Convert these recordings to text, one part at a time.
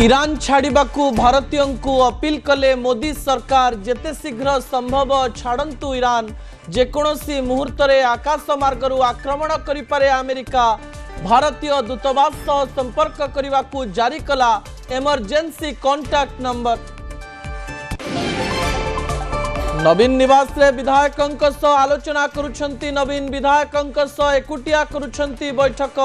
Iran छाड़िबाकू भारतीयों को appeal कले मोदी सरकार जेते शीघ्र संभव छाड़ंतु ईरान जेकोसी मुहूर्त आकाश मार्गरू आक्रमण करिपारे अमेरिका भारतीय दूतावास सह संपर्क करने को जारी कला एमरजेंसी कांटेक्ट नंबर। नवीन निवास रे विधायकों सह आलोचना करुछंती नवीन विधायकों सह एकुटिया करुछंती बैठक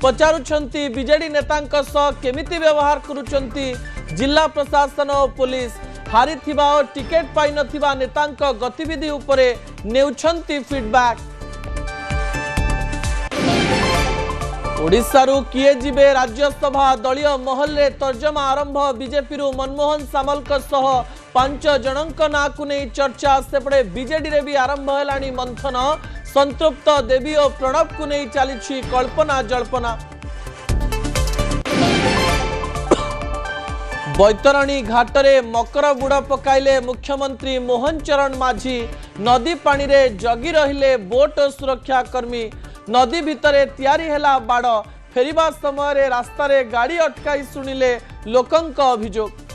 पचारुछंती बीजेडी नेतांक सह केमिति व्यवहार करुछंती जिला प्रशासन और पुलिस हारी थिबा और टिकेट पाई नथिबा नेतांक गतिविधि उपरे नेउछंती फीडबैक। ओडिशारू किए जिबे राज्यसभा दलीय महल रे तर्जमा आरंभ बीजेपी मनमोहन सामलक सह 5 जनक ना को नहीं चर्चा सेपटे बीजेडी रे भी आरंभ हेलानी मंथन संतृप्त देवी और प्रणव को नहीं चली कल्पना जल्पना। बैतरणी घाटरे मकर बुड़ पकाइले मुख्यमंत्री मोहन चरण माझी नदी पानी रे जगी रहिले बोट सुरक्षा कर्मी नदी भितरे तैयारी हेला बाड़ फेरिबा समय रे रास्ता रे गाड़ी अटकाई सुनिले लोकंक अभियोग।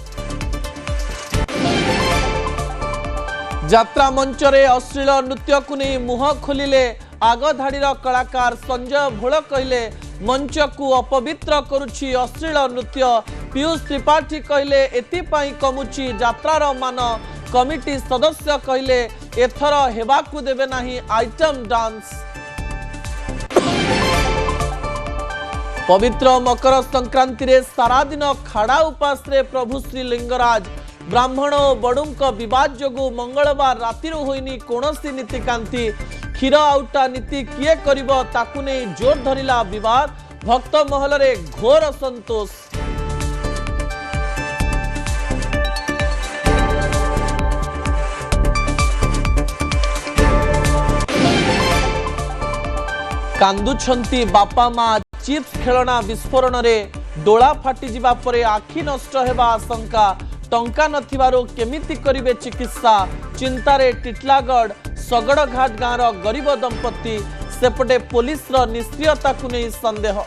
यात्रा मंच रे अश्लील नृत्य को नहीं मुह खोलिले आगधाड़ीर कलाकार संजय भोल कहले मंच को अपवित्र करुछि अश्लील नृत्य पीयूष त्रिपाठी कहले एथिपाई कमुछि यात्रार मान कमिटी सदस्य कहले एथर हेबाकू देबे नाही आइटम डांस। पवित्र मकर संक्रांति रे सारा दिन खाड़ा उपास रे प्रभु श्री लिंगराज ब्राह्मण और बड़ुंक विवाद जोगु मंगलवार राति होइनी कोनोसी नीतिकांति क्षीर आउटा नीति किए करिबो ताकु नै जोर धरिला विवाद भक्त महल रे घोर असंतोष। कांदुछंती बापा माँ चिप्स खेलना विस्फोरण रे डोला फाटी जिबा परे आखि नष्ट हेबा आशंका टंका नथिबारो केमिति करिवे चिकित्सा चिंतारे टिटलागढ़ सगड़घाट गाँवर गरीब दंपति सेपटे पुलिस निष्क्रियता को नहीं संदेह।